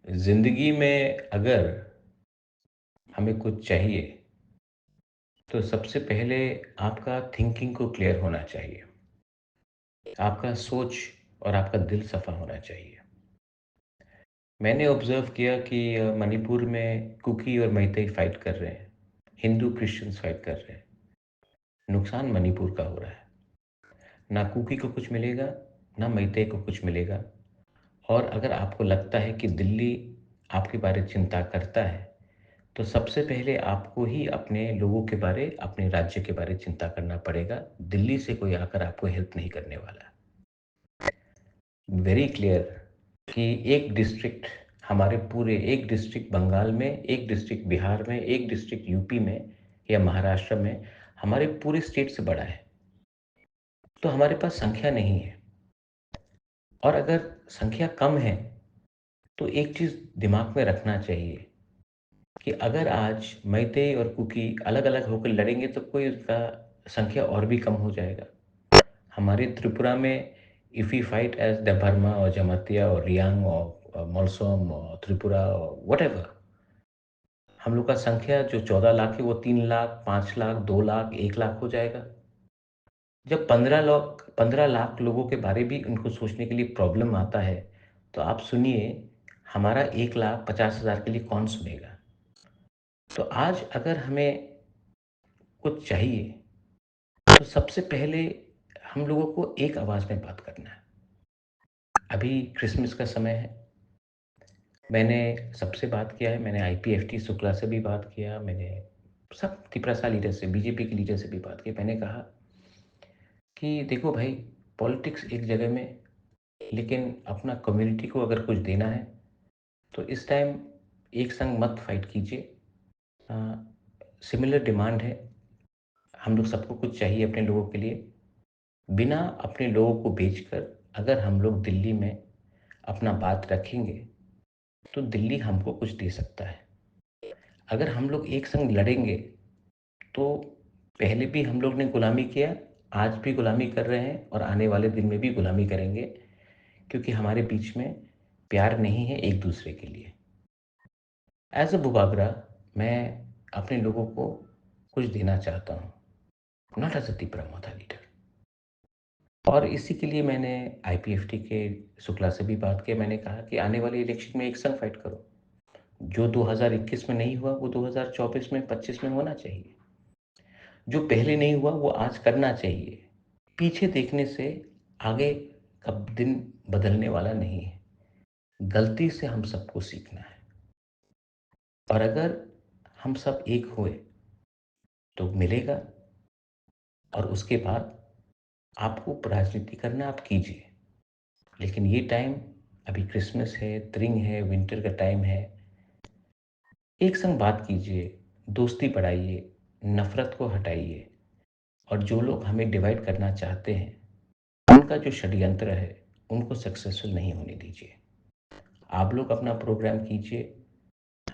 ज़िंदगी में अगर हमें कुछ चाहिए, तो सबसे पहले आपका थिंकिंग को क्लियर होना चाहिए। आपका सोच और आपका दिल सफ़ा होना चाहिए। मैंने ऑब्ज़र्व किया कि मणिपुर में कुकी और मैतेई फ़ाइट कर रहे हैं। हिंदू क्रिश्चियंस फ़ाइट कर रहे हैं। नुकसान मणिपुर का हो रहा है। ना कुकी को कुछ मिलेगा, ना मैतेई को कुछ मिलेगा। और अगर आपको लगता है कि दिल्ली आपके बारे चिंता करता है, तो सबसे पहले आपको ही अपने लोगों के बारे, अपने राज्य के बारे चिंता करना पड़ेगा। दिल्ली से कोई आकर आपको हेल्प नहीं करने वाला। वेरी क्लियर कि एक डिस्ट्रिक्ट हमारे पूरे एक डिस्ट्रिक्ट बंगाल में, एक डिस्ट्रिक्ट बिहार में, एक डिस्ट्रिक्ट यूपी में या महाराष्ट्र में हमारे पूरे स्टेट से बड़ा है। तो हमारे पास संख्या नहीं है। और अगर संख्या कम है, तो एक चीज़ दिमाग में रखना चाहिए कि अगर आज मैतेई और कुकी अलग-अलग होकर लड़ेंगे तो कोई उसका संख्या और भी कम हो जाएगा। हमारे त्रिपुरा में if we fight as the Barma और जमातिया और रियांग और मोलसोम और त्रिपुरा और व्हाटएवर, हम लोग का संख्या जो 14 लाख है वो 3 लाख, 5 लाख, 2 लाख, 1 लाख हो जाएगा। जब 15 लाख लोगों के बारे भी उनको सोचने के लिए प्रॉब्लम आता है, तो आप सुनिए हमारा 1,50,000 के लिए कौन सुनेगा? तो आज अगर हमें कुछ चाहिए, तो सबसे पहले हम लोगों को एक आवाज़ में बात करना है। अभी क्रिसमस का समय है। मैंने सबसे बात किया है, मैंने आईपीएफटी शुक्ला से भी बात किया, मैंने सब तिपरासा लीडर से, बीजेपी के लीडर से भी बात की। मैंने कहा कि देखो भाई, पॉलिटिक्स एक जगह में, लेकिन अपना कम्युनिटी को अगर कुछ देना है, तो इस टाइम एक संग मत फाइट कीजिए। सिमिलर डिमांड है, हम लोग सबको कुछ चाहिए अपने लोगों के लिए। बिना अपने लोगों को बेचकर अगर हम लोग दिल्ली में अपना बात रखेंगे, तो दिल्ली हमको कुछ दे सकता है। अगर हम लोग एक संग लड़ेंगे, तो पहले भी हम लोग ने गुलामी किया, आज भी गुलामी कर रहे हैं और आने वाले दिन में भी गुलामी करेंगे, क्योंकि हमारे बीच में प्यार नहीं है एक दूसरे के लिए। एज़ अ बुबागरा, मैं अपने लोगों को कुछ देना चाहता हूँ, नॉट एज़ अ तिपरा माथा लीडर। और इसी के लिए मैंने आईपीएफटी के शुक्ला से भी बात किया। मैंने कहा कि आने वाले इलेक्शन में एक संग फाइट करो। जो 2021 में नहीं हुआ, वो 2024 में, 25 में होना चाहिए। जो पहले नहीं हुआ, वो आज करना चाहिए। पीछे देखने से आगे का दिन बदलने वाला नहीं है। गलती से हम सबको सीखना है। और अगर हम सब एक हुए, तो मिलेगा। और उसके बाद आपको राजनीति करना आप कीजिए। लेकिन ये टाइम, अभी क्रिसमस है, त्रिंग है, विंटर का टाइम है। एक संग बात कीजिए, दोस्ती बढ़ाइए, नफ़रत को हटाइए। और जो लोग हमें डिवाइड करना चाहते हैं, उनका जो षड्यंत्र है, उनको सक्सेसफुल नहीं होने दीजिए। आप लोग अपना प्रोग्राम कीजिए,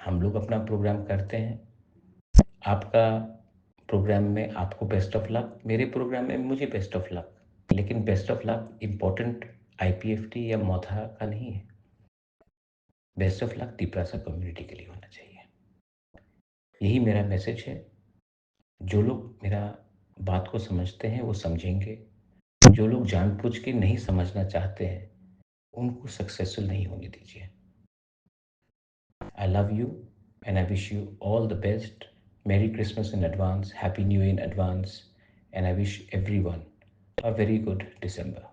हम लोग अपना प्रोग्राम करते हैं। आपका प्रोग्राम में आपको बेस्ट ऑफ लक, मेरे प्रोग्राम में मुझे बेस्ट ऑफ लक। लेकिन best of luck important IPFT या मौथा का नहीं है। Best of luck Tiprasa community के लिए होना चाहिए। यही मेरा मैसेज है। जो लोग मेरा बात को समझते हैं, वो समझेंगे। जो लोग जानबूझ के नहीं समझना चाहते हैं, उनको सक्सेसफुल नहीं होने दीजिए। I love you and I wish you all the best. Merry Christmas in advance, Happy New Year in advance, and I wish everyone a very good December.